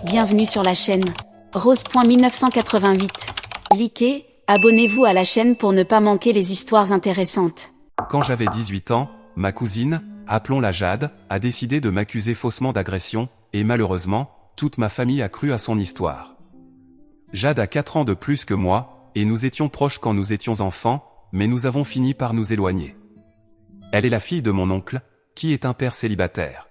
Bienvenue sur la chaîne. Rose.1988. Likez, abonnez-vous à la chaîne pour ne pas manquer les histoires intéressantes. Quand j'avais 18 ans, ma cousine, appelons-la Jade, a décidé de m'accuser faussement d'agression, et malheureusement, toute ma famille a cru à son histoire. Jade a 4 ans de plus que moi, et nous étions proches quand nous étions enfants, mais nous avons fini par nous éloigner. Elle est la fille de mon oncle, qui est un père célibataire.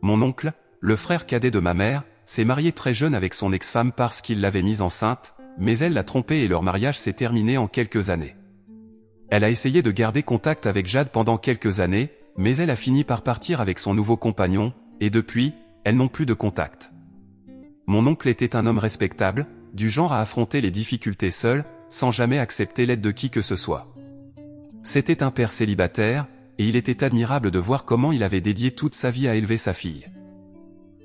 Mon oncle, le frère cadet de ma mère, s'est marié très jeune avec son ex-femme parce qu'il l'avait mise enceinte, mais elle l'a trompé et leur mariage s'est terminé en quelques années. Elle a essayé de garder contact avec Jade pendant quelques années, mais elle a fini par partir avec son nouveau compagnon, et depuis, elles n'ont plus de contact. Mon oncle était un homme respectable, du genre à affronter les difficultés seul, sans jamais accepter l'aide de qui que ce soit. C'était un père célibataire, et il était admirable de voir comment il avait dédié toute sa vie à élever sa fille.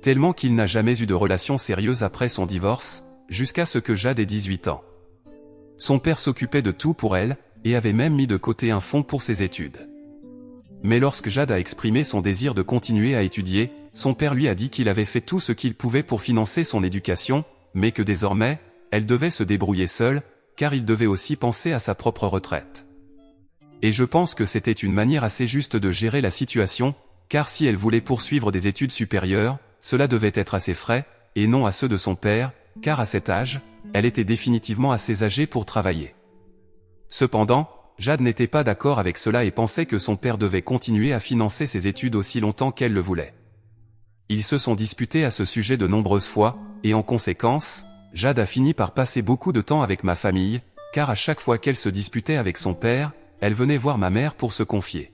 Tellement qu'il n'a jamais eu de relation sérieuse après son divorce, jusqu'à ce que Jade ait 18 ans. Son père s'occupait de tout pour elle, et avait même mis de côté un fonds pour ses études. Mais lorsque Jade a exprimé son désir de continuer à étudier, son père lui a dit qu'il avait fait tout ce qu'il pouvait pour financer son éducation, mais que désormais, elle devait se débrouiller seule, car il devait aussi penser à sa propre retraite. Et je pense que c'était une manière assez juste de gérer la situation, car si elle voulait poursuivre des études supérieures, cela devait être à ses frais, et non à ceux de son père, car à cet âge, elle était définitivement assez âgée pour travailler. Cependant, Jade n'était pas d'accord avec cela et pensait que son père devait continuer à financer ses études aussi longtemps qu'elle le voulait. Ils se sont disputés à ce sujet de nombreuses fois, et en conséquence, Jade a fini par passer beaucoup de temps avec ma famille, car à chaque fois qu'elle se disputait avec son père, elle venait voir ma mère pour se confier.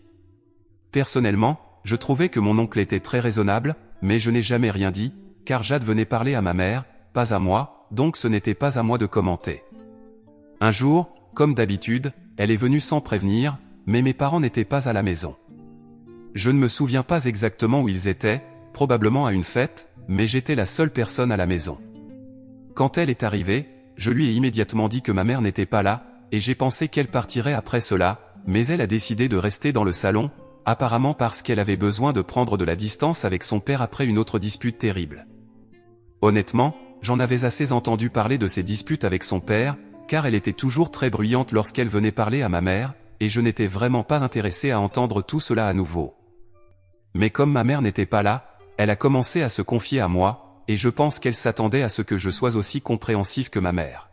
Personnellement, je trouvais que mon oncle était très raisonnable, mais je n'ai jamais rien dit, car Jade venait parler à ma mère, pas à moi, donc ce n'était pas à moi de commenter. Un jour, comme d'habitude, elle est venue sans prévenir, mais mes parents n'étaient pas à la maison. Je ne me souviens pas exactement où ils étaient, probablement à une fête, mais j'étais la seule personne à la maison. Quand elle est arrivée, je lui ai immédiatement dit que ma mère n'était pas là, et j'ai pensé qu'elle partirait après cela, mais elle a décidé de rester dans le salon, apparemment parce qu'elle avait besoin de prendre de la distance avec son père après une autre dispute terrible. Honnêtement, j'en avais assez entendu parler de ces disputes avec son père, car elle était toujours très bruyante lorsqu'elle venait parler à ma mère, et je n'étais vraiment pas intéressé à entendre tout cela à nouveau. Mais comme ma mère n'était pas là, elle a commencé à se confier à moi, et je pense qu'elle s'attendait à ce que je sois aussi compréhensif que ma mère.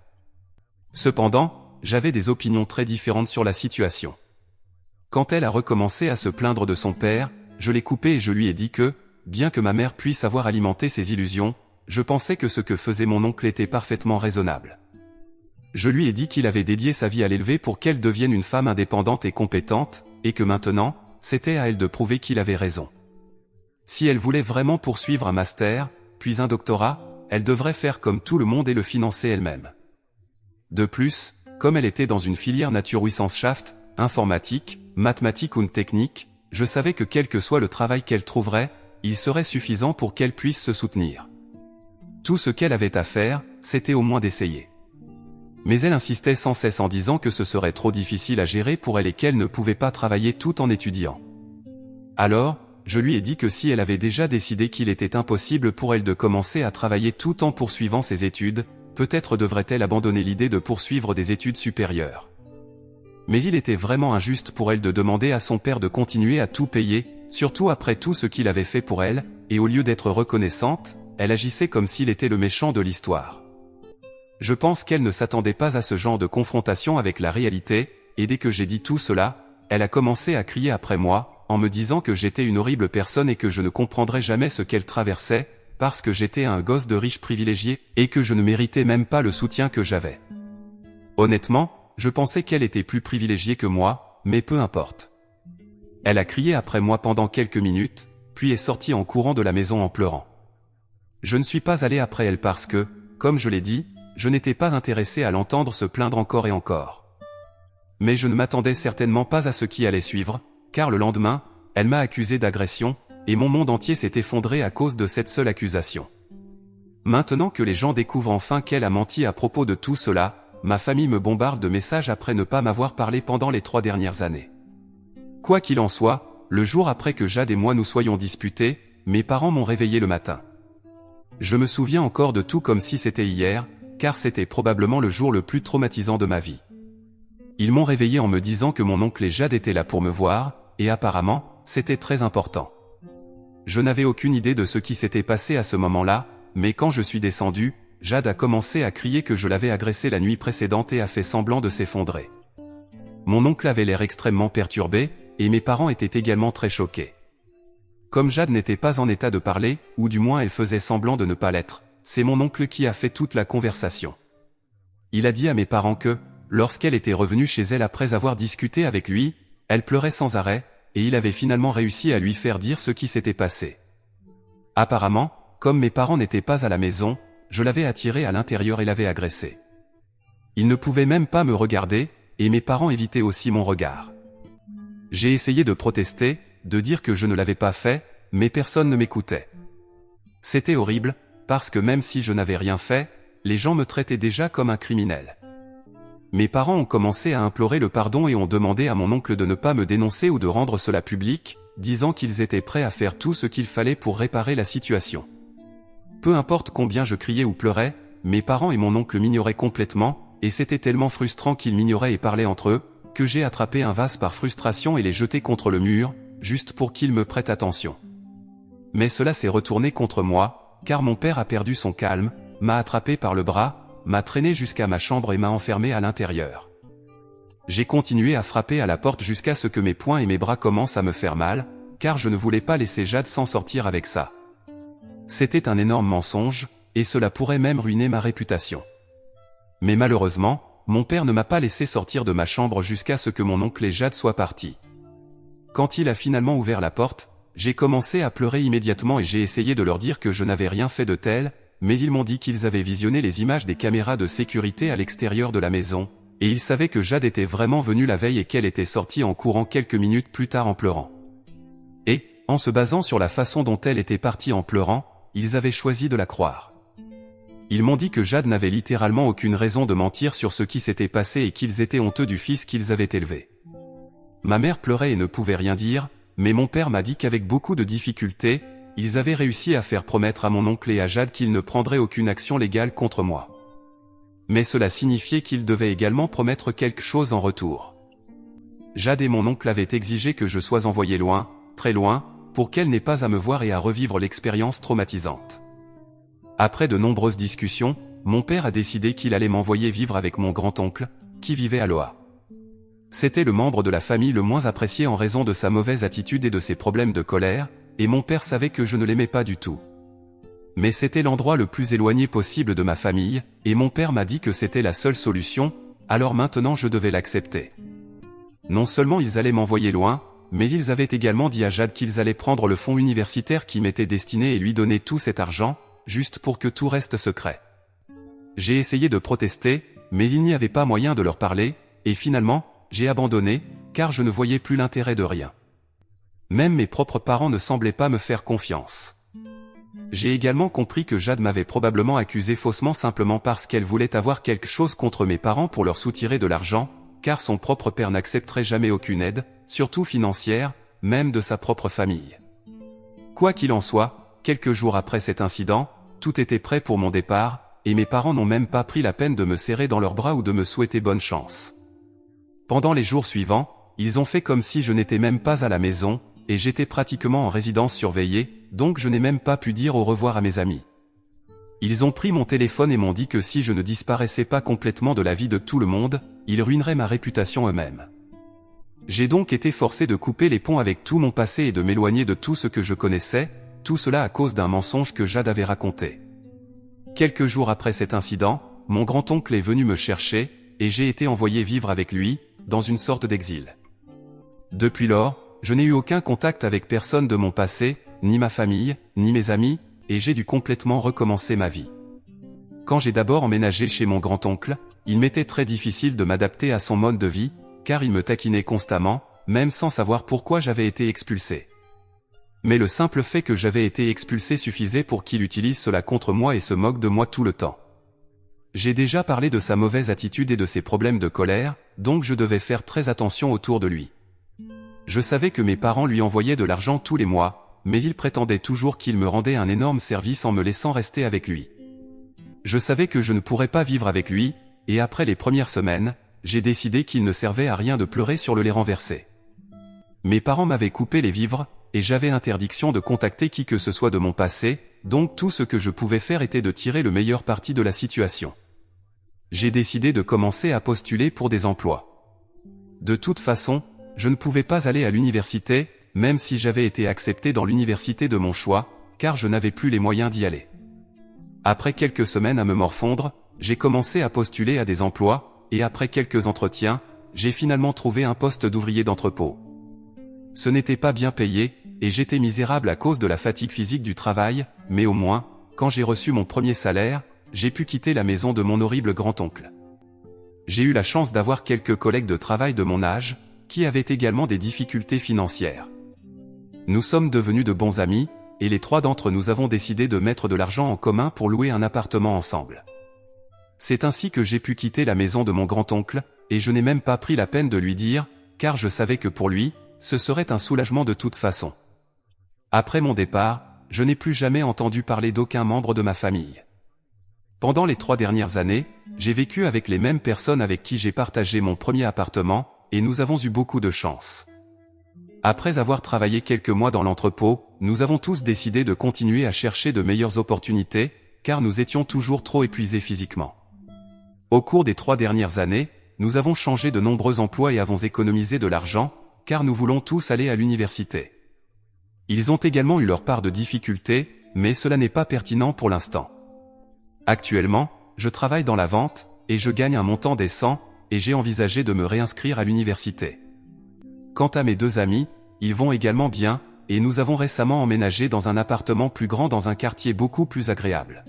Cependant, j'avais des opinions très différentes sur la situation. Quand elle a recommencé à se plaindre de son père, je l'ai coupée et je lui ai dit que, bien que ma mère puisse avoir alimenté ses illusions, je pensais que ce que faisait mon oncle était parfaitement raisonnable. Je lui ai dit qu'il avait dédié sa vie à l'élever pour qu'elle devienne une femme indépendante et compétente, et que maintenant, c'était à elle de prouver qu'il avait raison. Si elle voulait vraiment poursuivre un master, puis un doctorat, elle devrait faire comme tout le monde et le financer elle-même. De plus, comme elle était dans une filière Naturwissenschaft, informatique, mathématiques ou technique, je savais que quel que soit le travail qu'elle trouverait, il serait suffisant pour qu'elle puisse se soutenir. Tout ce qu'elle avait à faire, c'était au moins d'essayer. Mais elle insistait sans cesse en disant que ce serait trop difficile à gérer pour elle et qu'elle ne pouvait pas travailler tout en étudiant. Alors, je lui ai dit que si elle avait déjà décidé qu'il était impossible pour elle de commencer à travailler tout en poursuivant ses études, peut-être devrait-elle abandonner l'idée de poursuivre des études supérieures. Mais il était vraiment injuste pour elle de demander à son père de continuer à tout payer, surtout après tout ce qu'il avait fait pour elle, et au lieu d'être reconnaissante, elle agissait comme s'il était le méchant de l'histoire. Je pense qu'elle ne s'attendait pas à ce genre de confrontation avec la réalité, et dès que j'ai dit tout cela, elle a commencé à crier après moi, en me disant que j'étais une horrible personne et que je ne comprendrais jamais ce qu'elle traversait, parce que j'étais un gosse de riche privilégié, et que je ne méritais même pas le soutien que j'avais. Honnêtement, je pensais qu'elle était plus privilégiée que moi, mais peu importe. Elle a crié après moi pendant quelques minutes, puis est sortie en courant de la maison en pleurant. Je ne suis pas allé après elle parce que, comme je l'ai dit, je n'étais pas intéressé à l'entendre se plaindre encore et encore. Mais je ne m'attendais certainement pas à ce qui allait suivre, car le lendemain, elle m'a accusé d'agression, et mon monde entier s'est effondré à cause de cette seule accusation. Maintenant que les gens découvrent enfin qu'elle a menti à propos de tout cela, ma famille me bombarde de messages après ne pas m'avoir parlé pendant les 3 dernières années. Quoi qu'il en soit, le jour après que Jade et moi nous soyons disputés, mes parents m'ont réveillé le matin. Je me souviens encore de tout comme si c'était hier, car c'était probablement le jour le plus traumatisant de ma vie. Ils m'ont réveillé en me disant que mon oncle et Jade étaient là pour me voir, et apparemment, c'était très important. Je n'avais aucune idée de ce qui s'était passé à ce moment-là, mais quand je suis descendu, Jade a commencé à crier que je l'avais agressé la nuit précédente et a fait semblant de s'effondrer. Mon oncle avait l'air extrêmement perturbé, et mes parents étaient également très choqués. Comme Jade n'était pas en état de parler, ou du moins elle faisait semblant de ne pas l'être, c'est mon oncle qui a fait toute la conversation. Il a dit à mes parents que, lorsqu'elle était revenue chez elle après avoir discuté avec lui, elle pleurait sans arrêt, et il avait finalement réussi à lui faire dire ce qui s'était passé. Apparemment, comme mes parents n'étaient pas à la maison, je l'avais attiré à l'intérieur et l'avais agressé. Il ne pouvait même pas me regarder, et mes parents évitaient aussi mon regard. J'ai essayé de protester, de dire que je ne l'avais pas fait, mais personne ne m'écoutait. C'était horrible, parce que même si je n'avais rien fait, les gens me traitaient déjà comme un criminel. Mes parents ont commencé à implorer le pardon et ont demandé à mon oncle de ne pas me dénoncer ou de rendre cela public, disant qu'ils étaient prêts à faire tout ce qu'il fallait pour réparer la situation. Peu importe combien je criais ou pleurais, mes parents et mon oncle m'ignoraient complètement, et c'était tellement frustrant qu'ils m'ignoraient et parlaient entre eux, que j'ai attrapé un vase par frustration et l'ai jeté contre le mur, juste pour qu'ils me prêtent attention. Mais cela s'est retourné contre moi, car mon père a perdu son calme, m'a attrapé par le bras, m'a traîné jusqu'à ma chambre et m'a enfermé à l'intérieur. J'ai continué à frapper à la porte jusqu'à ce que mes poings et mes bras commencent à me faire mal, car je ne voulais pas laisser Jade s'en sortir avec ça. C'était un énorme mensonge, et cela pourrait même ruiner ma réputation. Mais malheureusement, mon père ne m'a pas laissé sortir de ma chambre jusqu'à ce que mon oncle et Jade soient partis. Quand il a finalement ouvert la porte, j'ai commencé à pleurer immédiatement et j'ai essayé de leur dire que je n'avais rien fait de tel, mais ils m'ont dit qu'ils avaient visionné les images des caméras de sécurité à l'extérieur de la maison, et ils savaient que Jade était vraiment venue la veille et qu'elle était sortie en courant quelques minutes plus tard en pleurant. Et, en se basant sur la façon dont elle était partie en pleurant, ils avaient choisi de la croire. Ils m'ont dit que Jade n'avait littéralement aucune raison de mentir sur ce qui s'était passé et qu'ils étaient honteux du fils qu'ils avaient élevé. Ma mère pleurait et ne pouvait rien dire, mais mon père m'a dit qu'avec beaucoup de difficultés, ils avaient réussi à faire promettre à mon oncle et à Jade qu'ils ne prendraient aucune action légale contre moi. Mais cela signifiait qu'ils devaient également promettre quelque chose en retour. Jade et mon oncle avaient exigé que je sois envoyé loin, très loin, pour qu'elle n'ait pas à me voir et à revivre l'expérience traumatisante. Après de nombreuses discussions, mon père a décidé qu'il allait m'envoyer vivre avec mon grand-oncle, qui vivait à Loa. C'était le membre de la famille le moins apprécié en raison de sa mauvaise attitude et de ses problèmes de colère, et mon père savait que je ne l'aimais pas du tout. Mais c'était l'endroit le plus éloigné possible de ma famille, et mon père m'a dit que c'était la seule solution, alors maintenant je devais l'accepter. Non seulement ils allaient m'envoyer loin, mais ils avaient également dit à Jade qu'ils allaient prendre le fonds universitaire qui m'était destiné et lui donner tout cet argent, juste pour que tout reste secret. J'ai essayé de protester, mais il n'y avait pas moyen de leur parler, et finalement, j'ai abandonné, car je ne voyais plus l'intérêt de rien. Même mes propres parents ne semblaient pas me faire confiance. J'ai également compris que Jade m'avait probablement accusé faussement simplement parce qu'elle voulait avoir quelque chose contre mes parents pour leur soutirer de l'argent, car son propre père n'accepterait jamais aucune aide, surtout financière, même de sa propre famille. Quoi qu'il en soit, quelques jours après cet incident, tout était prêt pour mon départ, et mes parents n'ont même pas pris la peine de me serrer dans leurs bras ou de me souhaiter bonne chance. Pendant les jours suivants, ils ont fait comme si je n'étais même pas à la maison, et j'étais pratiquement en résidence surveillée, donc je n'ai même pas pu dire au revoir à mes amis. Ils ont pris mon téléphone et m'ont dit que si je ne disparaissais pas complètement de la vie de tout le monde, ils ruineraient ma réputation eux-mêmes. J'ai donc été forcé de couper les ponts avec tout mon passé et de m'éloigner de tout ce que je connaissais, tout cela à cause d'un mensonge que Jade avait raconté. Quelques jours après cet incident, mon grand-oncle est venu me chercher, et j'ai été envoyé vivre avec lui, dans une sorte d'exil. Depuis lors, je n'ai eu aucun contact avec personne de mon passé, ni ma famille, ni mes amis, et j'ai dû complètement recommencer ma vie. Quand j'ai d'abord emménagé chez mon grand-oncle, il m'était très difficile de m'adapter à son mode de vie, car il me taquinait constamment, même sans savoir pourquoi j'avais été expulsé. Mais le simple fait que j'avais été expulsé suffisait pour qu'il utilise cela contre moi et se moque de moi tout le temps. J'ai déjà parlé de sa mauvaise attitude et de ses problèmes de colère, donc je devais faire très attention autour de lui. Je savais que mes parents lui envoyaient de l'argent tous les mois, mais il prétendait toujours qu'il me rendait un énorme service en me laissant rester avec lui. Je savais que je ne pourrais pas vivre avec lui, et après les premières semaines, j'ai décidé qu'il ne servait à rien de pleurer sur le lait renversé. Mes parents m'avaient coupé les vivres, et j'avais interdiction de contacter qui que ce soit de mon passé, donc tout ce que je pouvais faire était de tirer le meilleur parti de la situation. J'ai décidé de commencer à postuler pour des emplois. De toute façon, je ne pouvais pas aller à l'université, même si j'avais été accepté dans l'université de mon choix, car je n'avais plus les moyens d'y aller. Après quelques semaines à me morfondre, j'ai commencé à postuler à des emplois, et après quelques entretiens, j'ai finalement trouvé un poste d'ouvrier d'entrepôt. Ce n'était pas bien payé, et j'étais misérable à cause de la fatigue physique du travail, mais au moins, quand j'ai reçu mon premier salaire, j'ai pu quitter la maison de mon horrible grand-oncle. J'ai eu la chance d'avoir quelques collègues de travail de mon âge, qui avaient également des difficultés financières. Nous sommes devenus de bons amis, et les trois d'entre nous avons décidé de mettre de l'argent en commun pour louer un appartement ensemble. C'est ainsi que j'ai pu quitter la maison de mon grand-oncle, et je n'ai même pas pris la peine de lui dire, car je savais que pour lui, ce serait un soulagement de toute façon. Après mon départ, je n'ai plus jamais entendu parler d'aucun membre de ma famille. Pendant les 3 dernières années, j'ai vécu avec les mêmes personnes avec qui j'ai partagé mon premier appartement, et nous avons eu beaucoup de chance. Après avoir travaillé quelques mois dans l'entrepôt, nous avons tous décidé de continuer à chercher de meilleures opportunités, car nous étions toujours trop épuisés physiquement. Au cours des 3 dernières années, nous avons changé de nombreux emplois et avons économisé de l'argent, car nous voulons tous aller à l'université. Ils ont également eu leur part de difficultés, mais cela n'est pas pertinent pour l'instant. Actuellement, je travaille dans la vente, et je gagne un montant décent, et j'ai envisagé de me réinscrire à l'université. Quant à mes 2 amis, ils vont également bien, et nous avons récemment emménagé dans un appartement plus grand dans un quartier beaucoup plus agréable.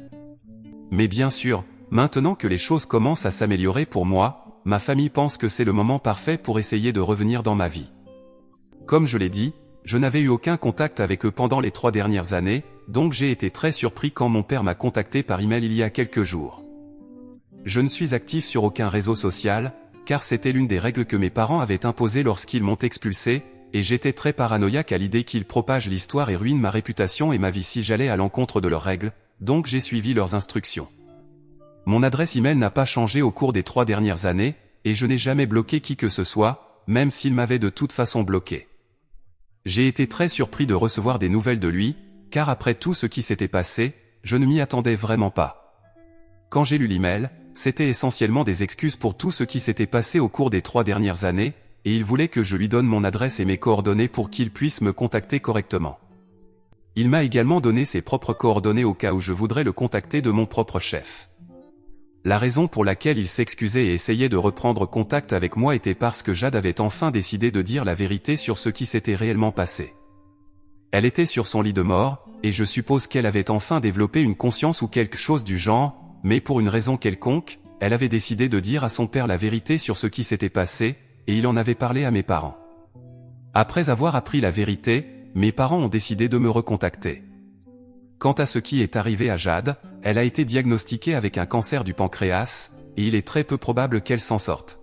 Mais bien sûr, maintenant que les choses commencent à s'améliorer pour moi, ma famille pense que c'est le moment parfait pour essayer de revenir dans ma vie. Comme je l'ai dit, je n'avais eu aucun contact avec eux pendant les 3 dernières années, donc j'ai été très surpris quand mon père m'a contacté par email il y a quelques jours. Je ne suis actif sur aucun réseau social, car c'était l'une des règles que mes parents avaient imposées lorsqu'ils m'ont expulsé, et j'étais très paranoïaque à l'idée qu'ils propagent l'histoire et ruinent ma réputation et ma vie si j'allais à l'encontre de leurs règles, donc j'ai suivi leurs instructions. Mon adresse email n'a pas changé au cours des 3 dernières années, et je n'ai jamais bloqué qui que ce soit, même s'il m'avait de toute façon bloqué. J'ai été très surpris de recevoir des nouvelles de lui, car après tout ce qui s'était passé, je ne m'y attendais vraiment pas. Quand j'ai lu l'email, c'était essentiellement des excuses pour tout ce qui s'était passé au cours des 3 dernières années, et il voulait que je lui donne mon adresse et mes coordonnées pour qu'il puisse me contacter correctement. Il m'a également donné ses propres coordonnées au cas où je voudrais le contacter de mon propre chef. La raison pour laquelle il s'excusait et essayait de reprendre contact avec moi était parce que Jade avait enfin décidé de dire la vérité sur ce qui s'était réellement passé. Elle était sur son lit de mort, et je suppose qu'elle avait enfin développé une conscience ou quelque chose du genre, mais pour une raison quelconque, elle avait décidé de dire à son père la vérité sur ce qui s'était passé, et il en avait parlé à mes parents. Après avoir appris la vérité, mes parents ont décidé de me recontacter. Quant à ce qui est arrivé à Jade, elle a été diagnostiquée avec un cancer du pancréas, et il est très peu probable qu'elle s'en sorte.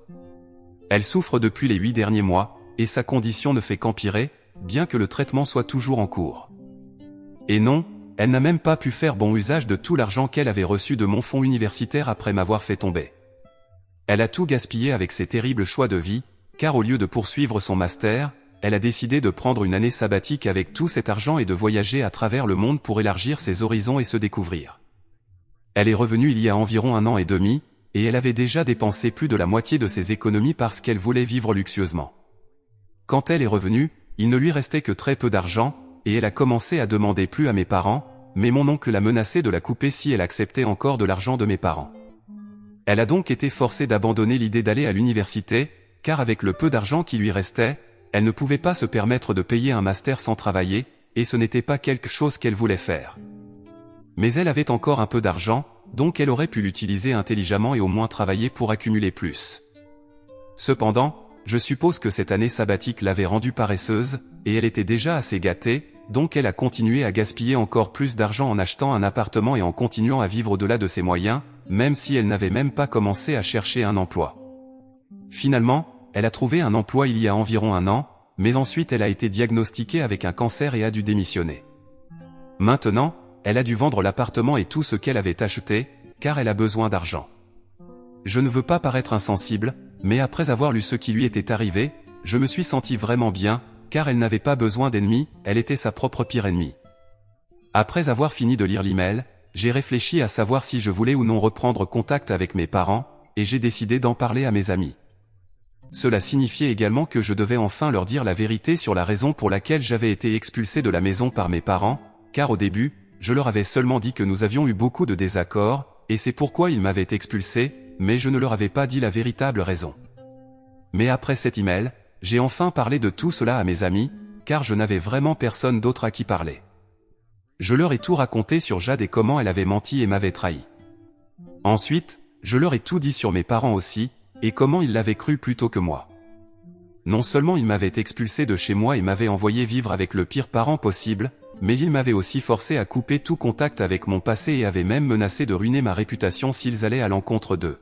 Elle souffre depuis les 8 derniers mois, et sa condition ne fait qu'empirer, bien que le traitement soit toujours en cours. Et non, elle n'a même pas pu faire bon usage de tout l'argent qu'elle avait reçu de mon fonds universitaire après m'avoir fait tomber. Elle a tout gaspillé avec ses terribles choix de vie, car au lieu de poursuivre son master, elle a décidé de prendre une année sabbatique avec tout cet argent et de voyager à travers le monde pour élargir ses horizons et se découvrir. Elle est revenue il y a environ 1 an et demi, et elle avait déjà dépensé plus de la moitié de ses économies parce qu'elle voulait vivre luxueusement. Quand elle est revenue, il ne lui restait que très peu d'argent, et elle a commencé à demander plus à mes parents, mais mon oncle l'a menacée de la couper si elle acceptait encore de l'argent de mes parents. Elle a donc été forcée d'abandonner l'idée d'aller à l'université, car avec le peu d'argent qui lui restait, elle ne pouvait pas se permettre de payer un master sans travailler, et ce n'était pas quelque chose qu'elle voulait faire. Mais elle avait encore un peu d'argent, donc elle aurait pu l'utiliser intelligemment et au moins travailler pour accumuler plus. Cependant, je suppose que cette année sabbatique l'avait rendue paresseuse, et elle était déjà assez gâtée, donc elle a continué à gaspiller encore plus d'argent en achetant un appartement et en continuant à vivre au-delà de ses moyens, même si elle n'avait même pas commencé à chercher un emploi. Finalement, elle a trouvé un emploi il y a environ 1 an, mais ensuite elle a été diagnostiquée avec un cancer et a dû démissionner. Maintenant, elle a dû vendre l'appartement et tout ce qu'elle avait acheté, car elle a besoin d'argent. Je ne veux pas paraître insensible, mais après avoir lu ce qui lui était arrivé, je me suis senti vraiment bien, car elle n'avait pas besoin d'ennemis, elle était sa propre pire ennemie. Après avoir fini de lire l'email, j'ai réfléchi à savoir si je voulais ou non reprendre contact avec mes parents, et j'ai décidé d'en parler à mes amis. Cela signifiait également que je devais enfin leur dire la vérité sur la raison pour laquelle j'avais été expulsé de la maison par mes parents, car au début, je leur avais seulement dit que nous avions eu beaucoup de désaccords, et c'est pourquoi ils m'avaient expulsé, mais je ne leur avais pas dit la véritable raison. Mais après cet email, j'ai enfin parlé de tout cela à mes amis, car je n'avais vraiment personne d'autre à qui parler. Je leur ai tout raconté sur Jade et comment elle avait menti et m'avait trahi. Ensuite, je leur ai tout dit sur mes parents aussi, et comment ils l'avaient cru plutôt que moi. Non seulement ils m'avaient expulsé de chez moi et m'avaient envoyé vivre avec le pire parent possible, mais ils m'avaient aussi forcé à couper tout contact avec mon passé et avaient même menacé de ruiner ma réputation s'ils allaient à l'encontre d'eux.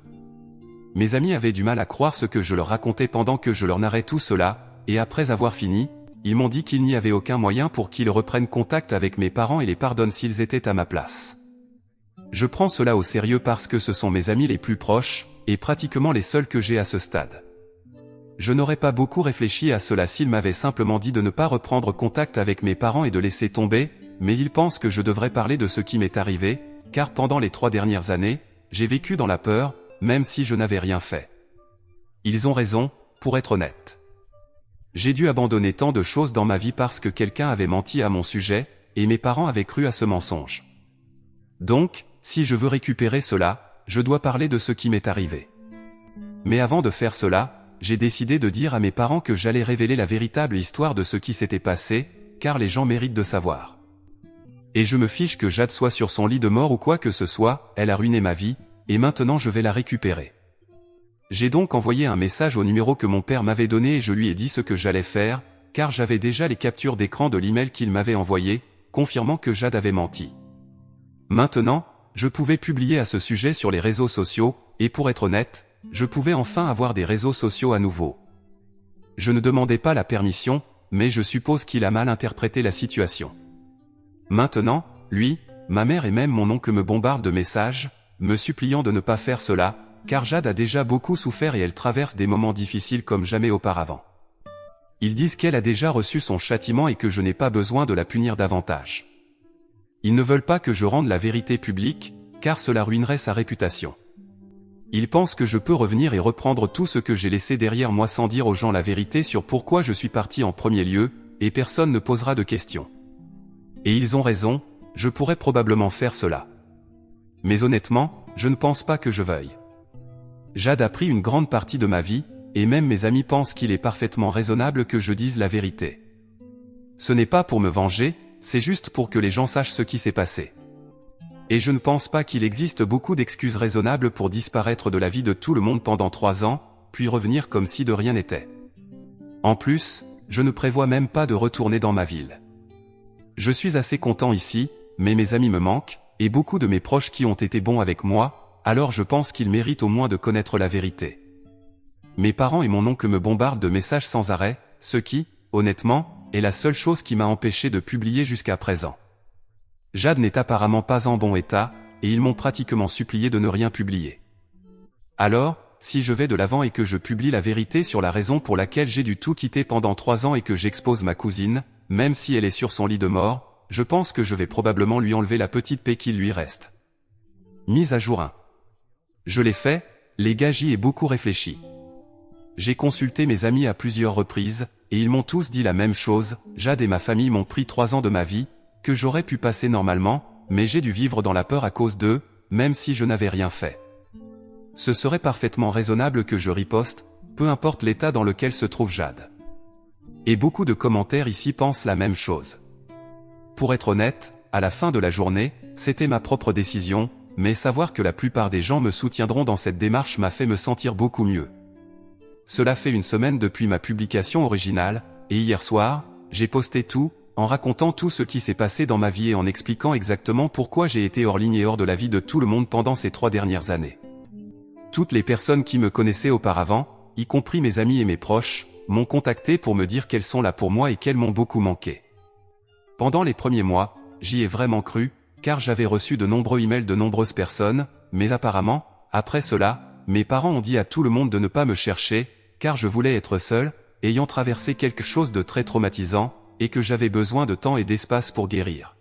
Mes amis avaient du mal à croire ce que je leur racontais pendant que je leur narrais tout cela, et après avoir fini, ils m'ont dit qu'il n'y avait aucun moyen pour qu'ils reprennent contact avec mes parents et les pardonnent s'ils étaient à ma place. Je prends cela au sérieux parce que ce sont mes amis les plus proches, et pratiquement les seuls que j'ai à ce stade. Je n'aurais pas beaucoup réfléchi à cela s'ils m'avaient simplement dit de ne pas reprendre contact avec mes parents et de laisser tomber, mais ils pensent que je devrais parler de ce qui m'est arrivé, car pendant les 3 dernières années, j'ai vécu dans la peur, même si je n'avais rien fait. Ils ont raison, pour être honnête. J'ai dû abandonner tant de choses dans ma vie parce que quelqu'un avait menti à mon sujet, et mes parents avaient cru à ce mensonge. Donc, si je veux récupérer cela, je dois parler de ce qui m'est arrivé. Mais avant de faire cela, j'ai décidé de dire à mes parents que j'allais révéler la véritable histoire de ce qui s'était passé, car les gens méritent de savoir. Et je me fiche que Jade soit sur son lit de mort ou quoi que ce soit, elle a ruiné ma vie, et maintenant je vais la récupérer. J'ai donc envoyé un message au numéro que mon père m'avait donné et je lui ai dit ce que j'allais faire, car j'avais déjà les captures d'écran de l'email qu'il m'avait envoyé, confirmant que Jade avait menti. Maintenant, je pouvais publier à ce sujet sur les réseaux sociaux, et pour être honnête, je pouvais enfin avoir des réseaux sociaux à nouveau. Je ne demandais pas la permission, mais je suppose qu'il a mal interprété la situation. Maintenant, lui, ma mère et même mon oncle me bombardent de messages, me suppliant de ne pas faire cela, car Jade a déjà beaucoup souffert et elle traverse des moments difficiles comme jamais auparavant. Ils disent qu'elle a déjà reçu son châtiment et que je n'ai pas besoin de la punir davantage. Ils ne veulent pas que je rende la vérité publique, car cela ruinerait sa réputation. Ils pensent que je peux revenir et reprendre tout ce que j'ai laissé derrière moi sans dire aux gens la vérité sur pourquoi je suis parti en premier lieu, et personne ne posera de questions. Et ils ont raison, je pourrais probablement faire cela. Mais honnêtement, je ne pense pas que je veuille. Jade a pris une grande partie de ma vie, et même mes amis pensent qu'il est parfaitement raisonnable que je dise la vérité. Ce n'est pas pour me venger, c'est juste pour que les gens sachent ce qui s'est passé. Et je ne pense pas qu'il existe beaucoup d'excuses raisonnables pour disparaître de la vie de tout le monde pendant 3 ans, puis revenir comme si de rien n'était. En plus, je ne prévois même pas de retourner dans ma ville. Je suis assez content ici, mais mes amis me manquent, et beaucoup de mes proches qui ont été bons avec moi, alors je pense qu'ils méritent au moins de connaître la vérité. Mes parents et mon oncle me bombardent de messages sans arrêt, ce qui, honnêtement, est la seule chose qui m'a empêché de publier jusqu'à présent. Jade n'est apparemment pas en bon état, et ils m'ont pratiquement supplié de ne rien publier. Alors, si je vais de l'avant et que je publie la vérité sur la raison pour laquelle j'ai dû tout quitter pendant 3 ans et que j'expose ma cousine, même si elle est sur son lit de mort, je pense que je vais probablement lui enlever la petite paix qu'il lui reste. Mise à jour 1. Je l'ai fait, les gars, j'y ai beaucoup réfléchi. J'ai consulté mes amis à plusieurs reprises, et ils m'ont tous dit la même chose, Jade et ma famille m'ont pris 3 ans de ma vie, que j'aurais pu passer normalement, mais j'ai dû vivre dans la peur à cause d'eux, même si je n'avais rien fait. Ce serait parfaitement raisonnable que je riposte, peu importe l'état dans lequel se trouve Jade. Et beaucoup de commentaires ici pensent la même chose. Pour être honnête, à la fin de la journée, c'était ma propre décision, mais savoir que la plupart des gens me soutiendront dans cette démarche m'a fait me sentir beaucoup mieux. Cela fait 1 semaine depuis ma publication originale, et hier soir, j'ai posté tout, en racontant tout ce qui s'est passé dans ma vie et en expliquant exactement pourquoi j'ai été hors ligne et hors de la vie de tout le monde pendant ces 3 dernières années. Toutes les personnes qui me connaissaient auparavant, y compris mes amis et mes proches, m'ont contacté pour me dire qu'elles sont là pour moi et qu'elles m'ont beaucoup manqué. Pendant les premiers mois, j'y ai vraiment cru, car j'avais reçu de nombreux emails de nombreuses personnes, mais apparemment, après cela, mes parents ont dit à tout le monde de ne pas me chercher, car je voulais être seul, ayant traversé quelque chose de très traumatisant, et que j'avais besoin de temps et d'espace pour guérir.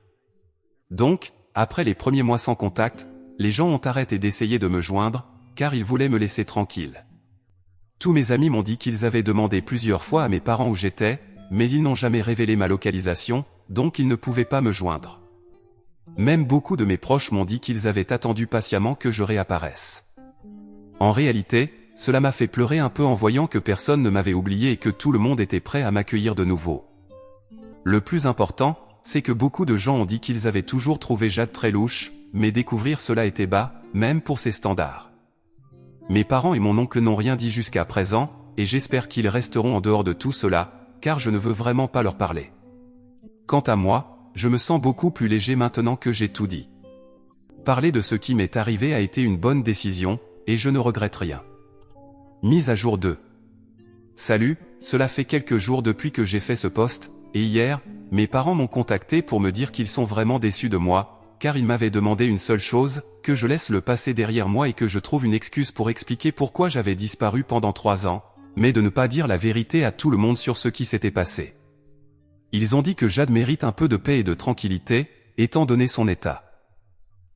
Donc, après les premiers mois sans contact, les gens ont arrêté d'essayer de me joindre, car ils voulaient me laisser tranquille. Tous mes amis m'ont dit qu'ils avaient demandé plusieurs fois à mes parents où j'étais, mais ils n'ont jamais révélé ma localisation, donc ils ne pouvaient pas me joindre. Même beaucoup de mes proches m'ont dit qu'ils avaient attendu patiemment que je réapparaisse. En réalité, cela m'a fait pleurer un peu en voyant que personne ne m'avait oublié et que tout le monde était prêt à m'accueillir de nouveau. Le plus important, c'est que beaucoup de gens ont dit qu'ils avaient toujours trouvé Jade très louche, mais découvrir cela était bas, même pour ses standards. Mes parents et mon oncle n'ont rien dit jusqu'à présent, et j'espère qu'ils resteront en dehors de tout cela, car je ne veux vraiment pas leur parler. Quant à moi, je me sens beaucoup plus léger maintenant que j'ai tout dit. Parler de ce qui m'est arrivé a été une bonne décision, et je ne regrette rien. Mise à jour 2. Salut, cela fait quelques jours depuis que j'ai fait ce post, et hier, mes parents m'ont contacté pour me dire qu'ils sont vraiment déçus de moi, car ils m'avaient demandé une seule chose, que je laisse le passé derrière moi et que je trouve une excuse pour expliquer pourquoi j'avais disparu pendant 3 ans, mais de ne pas dire la vérité à tout le monde sur ce qui s'était passé. Ils ont dit que Jade mérite un peu de paix et de tranquillité, étant donné son état.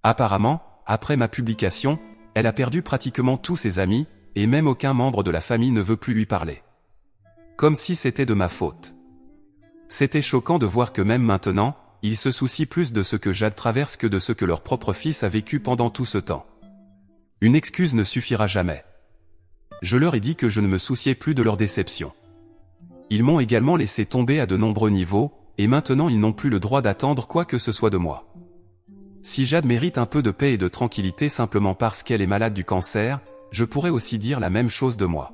Apparemment, après ma publication, elle a perdu pratiquement tous ses amis, et même aucun membre de la famille ne veut plus lui parler. Comme si c'était de ma faute. C'était choquant de voir que même maintenant, ils se soucient plus de ce que Jade traverse que de ce que leur propre fils a vécu pendant tout ce temps. Une excuse ne suffira jamais. Je leur ai dit que je ne me souciais plus de leur déception. Ils m'ont également laissé tomber à de nombreux niveaux, et maintenant ils n'ont plus le droit d'attendre quoi que ce soit de moi. Si Jade mérite un peu de paix et de tranquillité simplement parce qu'elle est malade du cancer, je pourrais aussi dire la même chose de moi.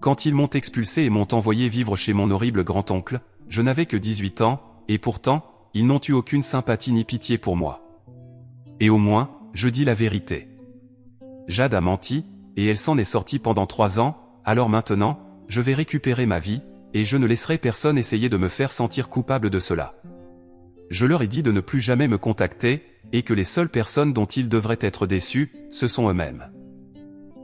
Quand ils m'ont expulsé et m'ont envoyé vivre chez mon horrible grand-oncle, je n'avais que 18 ans, et pourtant, ils n'ont eu aucune sympathie ni pitié pour moi. Et au moins, je dis la vérité. Jade a menti, et elle s'en est sortie pendant 3 ans, alors maintenant, je vais récupérer ma vie, et je ne laisserai personne essayer de me faire sentir coupable de cela. Je leur ai dit de ne plus jamais me contacter, et que les seules personnes dont ils devraient être déçus, ce sont eux-mêmes.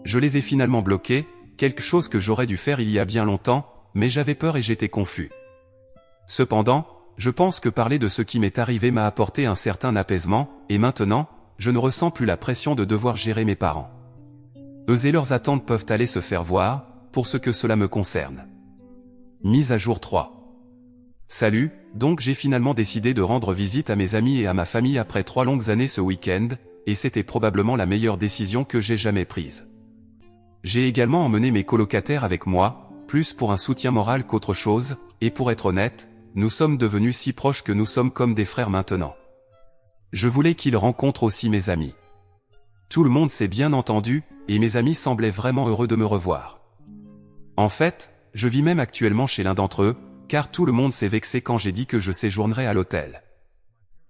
Je les ai finalement bloqués, quelque chose que j'aurais dû faire il y a bien longtemps, mais j'avais peur et j'étais confus. Cependant, je pense que parler de ce qui m'est arrivé m'a apporté un certain apaisement, et maintenant, je ne ressens plus la pression de devoir gérer mes parents. Eux et leurs attentes peuvent aller se faire voir, pour ce que cela me concerne. Mise à jour 3. Salut, donc j'ai finalement décidé de rendre visite à mes amis et à ma famille après 3 longues années ce week-end, et c'était probablement la meilleure décision que j'ai jamais prise. J'ai également emmené mes colocataires avec moi, plus pour un soutien moral qu'autre chose, et pour être honnête, nous sommes devenus si proches que nous sommes comme des frères maintenant. Je voulais qu'ils rencontrent aussi mes amis. Tout le monde s'est bien entendu, et mes amis semblaient vraiment heureux de me revoir. En fait, je vis même actuellement chez l'un d'entre eux, car tout le monde s'est vexé quand j'ai dit que je séjournerais à l'hôtel.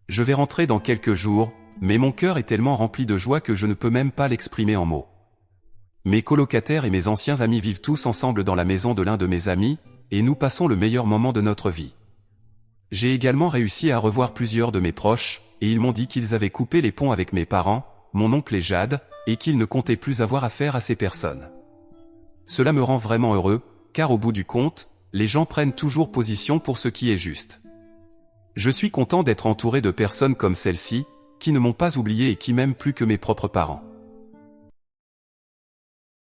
Je vais rentrer dans quelques jours, mais mon cœur est tellement rempli de joie que je ne peux même pas l'exprimer en mots. Mes colocataires et mes anciens amis vivent tous ensemble dans la maison de l'un de mes amis, et nous passons le meilleur moment de notre vie. J'ai également réussi à revoir plusieurs de mes proches, et ils m'ont dit qu'ils avaient coupé les ponts avec mes parents, mon oncle et Jade, et qu'ils ne comptaient plus avoir affaire à ces personnes. Cela me rend vraiment heureux, car au bout du compte, les gens prennent toujours position pour ce qui est juste. Je suis content d'être entouré de personnes comme celle-ci, qui ne m'ont pas oublié et qui m'aiment plus que mes propres parents.